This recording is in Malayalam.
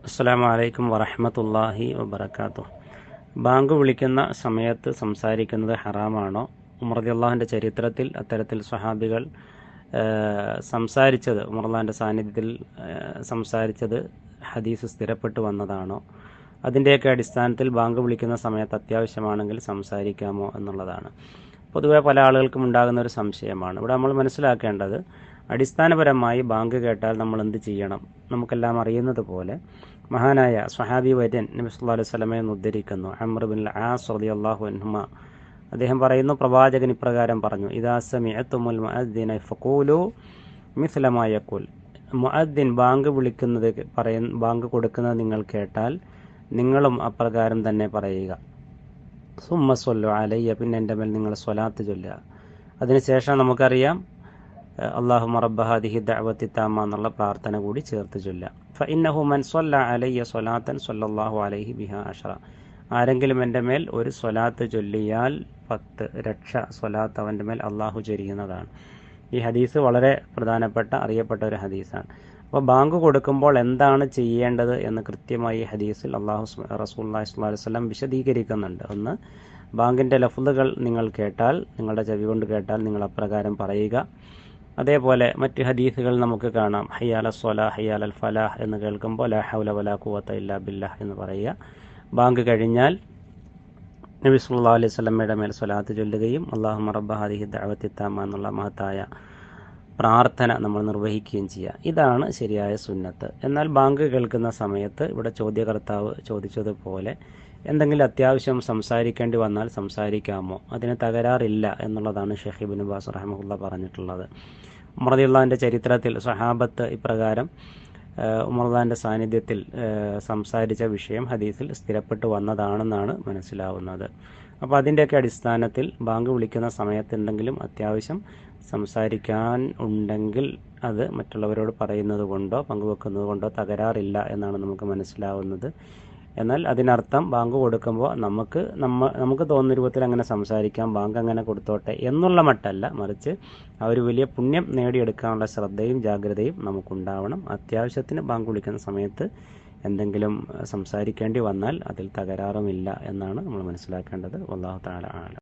അസ്സലാമു അലൈക്കും വറഹ്മത്തുള്ളാഹി വബറകാതുഹു. ബാങ്ക് വിളിക്കുന്ന സമയത്ത് സംസാരിക്കുന്നത് ഹറാമാണോ? ഉമർ റളിയല്ലാഹുവിൻ്റെ ചരിത്രത്തിൽ അത്തരത്തിൽ സ്വഹാബികൾ സംസാരിച്ചത്, ഉമർ റളിയല്ലാഹുവിൻ്റെ സാന്നിധ്യത്തിൽ സംസാരിച്ചത് ഹദീസ് സ്ഥിരപ്പെട്ടു വന്നതാണോ? അതിൻ്റെയൊക്കെ അടിസ്ഥാനത്തിൽ ബാങ്ക് വിളിക്കുന്ന സമയത്ത് അത്യാവശ്യമാണെങ്കിൽ സംസാരിക്കാമോ എന്നുള്ളതാണ്. പൊതുവെ പല ആളുകൾക്കും ഉണ്ടാകുന്ന ഒരു സംശയമാണ്. ഇവിടെ നമ്മൾ മനസ്സിലാക്കേണ്ടത്, അടിസ്ഥാനപരമായി ബാങ്ക് കേട്ടാൽ നമ്മൾ എന്ത് ചെയ്യണം? നമുക്കെല്ലാം അറിയുന്നത് പോലെ മഹാനായ സ്വഹാബി വര്യൻ നബി സല്ലല്ലാഹു അലൈഹി വസല്ലമയെ ഉദ്ധരിക്കുന്നു. അംർ ബിൻ ആസ് റളിയല്ലാഹു അൻഹുമ അദ്ദേഹം പറയുന്നു, പ്രവാചകൻ ഇപ്രകാരം പറഞ്ഞു: ഇദാ സമിഅതുമുൽ മുഅദ്ദിന ഫഖൂലു മിസ്ല മാ യഖൂൽ. മുഅദ്ദിൻ ബാങ്ക് വിളിക്കുന്നത് ബാങ്ക് കൊടുക്കുന്നത് നിങ്ങൾ കേട്ടാൽ നിങ്ങളും അപ്രകാരം തന്നെ പറയുക. സുമ്മ സ്വല്ലു അലയ്യ, പിന്നെ എൻ്റെ മേൽ നിങ്ങൾ സ്വലാത്ത് ചൊല്ലുക. അതിനുശേഷം നമുക്കറിയാം അല്ലാഹുമ്മ റബ്ബ ഹാദിഹി ദഅവത്തി താമ്മ എന്നുള്ള പ്രാർത്ഥന കൂടി ചേർത്ത് ചൊല്ലുക. ഫഇന്നഹു മൻ സ്വല്ല അലയ്യ സ്വലാത്തൻ സ്വല്ലല്ലാഹു അലൈഹി ബിഹാ അശ്റ. ആരെങ്കിലും എൻ്റെ മേൽ ഒരു സ്വലാത്ത് ചൊല്ലിയാൽ 10 രക്ഷ സ്വലാത്ത് അവൻ്റെ മേൽ അള്ളാഹു ചൊരിയുന്നതാണ്. ഈ ഹദീസ് വളരെ പ്രധാനപ്പെട്ട അറിയപ്പെട്ട ഒരു ഹദീസാണ്. അപ്പോൾ ബാങ്ക് കൊടുക്കുമ്പോൾ എന്താണ് ചെയ്യേണ്ടത് എന്ന് കൃത്യമായി ഹദീസിൽ റസൂലുള്ളാഹി സ്വല്ലല്ലാഹു അലൈഹി വസല്ലം വിശദീകരിക്കുന്നുണ്ട്. ഒന്ന്, ബാങ്കിൻ്റെ ലഫ്ളുകൾ നിങ്ങൾ കേട്ടാൽ, നിങ്ങളുടെ ചെവി കൊണ്ട് കേട്ടാൽ നിങ്ങൾ അപ്രകാരം പറയുക. അതേപോലെ മറ്റ് ഹദീസുകൾ നമുക്ക് കാണാം, ഹയ്യാല സ്വലാഹ് ഹയ്യാലൽ ഫലാഹ് എന്ന് കേൾക്കുമ്പോൾ ലാ ഹൗല വലാ ഖുവത ഇല്ലാ ബില്ലാഹ് എന്ന് പറയുക. ബാങ്ക് കഴിഞ്ഞാൽ നബി സല്ലല്ലാഹു അലൈഹി വസല്ലമയുടെ മേൽ സ്വലാത്ത് ചൊല്ലുകയും അല്ലാഹുമ്മ റബ്ബ ഹാദിഹി ദഅവത്തി താമ്മ എന്നുള്ള മഹത്തായ പ്രാർത്ഥന നമ്മൾ നിർവഹിക്കുകയും ചെയ്യുക. ഇതാണ് ശരിയായ സുന്നത്ത്. എന്നാൽ ബാങ്ക് കേൾക്കുന്ന സമയത്ത് ഇവിടെ ചോദ്യകർത്താവ് ചോദിച്ചതുപോലെ എന്തെങ്കിലും അത്യാവശ്യം സംസാരിക്കേണ്ടി വന്നാൽ സംസാരിക്കാമോ? അതിന് തകരാറില്ല എന്നുള്ളതാണ് ഷെയ്ഖ് ഇബ്നു ബാസ് റഹിമഹുല്ലാഹ് പറഞ്ഞിട്ടുള്ളത്. ഉമർ റളിയല്ലാഹുവിൻ്റെ ചരിത്രത്തിൽ സ്വഹാബത്ത് ഇപ്രകാരം ഉമർ റളിയല്ലാഹുവിൻ്റെ സാന്നിധ്യത്തിൽ സംസാരിച്ച വിഷയം ഹദീസിൽ സ്ഥിരപ്പെട്ടു വന്നതാണെന്നാണ് മനസ്സിലാവുന്നത്. അപ്പോൾ അതിൻ്റെയൊക്കെ അടിസ്ഥാനത്തിൽ ബാങ്ക് വിളിക്കുന്ന സമയത്ത് എന്തെങ്കിലും അത്യാവശ്യം സംസാരിക്കാൻ ഉണ്ടെങ്കിൽ അത് മറ്റുള്ളവരോട് പറയുന്നത് കൊണ്ടോ പങ്കുവെക്കുന്നത് കൊണ്ടോ തകരാറില്ല എന്നാണ് നമുക്ക് മനസ്സിലാവുന്നത്. എന്നാൽ അതിനർത്ഥം ബാങ്ക് കൊടുക്കുമ്പോൾ നമുക്ക് തോന്നുന്ന രൂപത്തിൽ അങ്ങനെ സംസാരിക്കാം, ബാങ്ക് അങ്ങനെ കൊടുത്തോട്ടെ എന്നുള്ള മട്ടല്ല, മറിച്ച് ആ ഒരു വലിയ പുണ്യം നേടിയെടുക്കാനുള്ള ശ്രദ്ധയും ജാഗ്രതയും നമുക്കുണ്ടാവണം. അത്യാവശ്യത്തിന് ബാങ്ക് വിളിക്കുന്ന സമയത്ത് എന്തെങ്കിലും സംസാരിക്കേണ്ടി വന്നാൽ അതിൽ തകരാറുമില്ല എന്നാണ് നമ്മൾ മനസ്സിലാക്കേണ്ടത്. വല്ലാഹു തആല ആലം.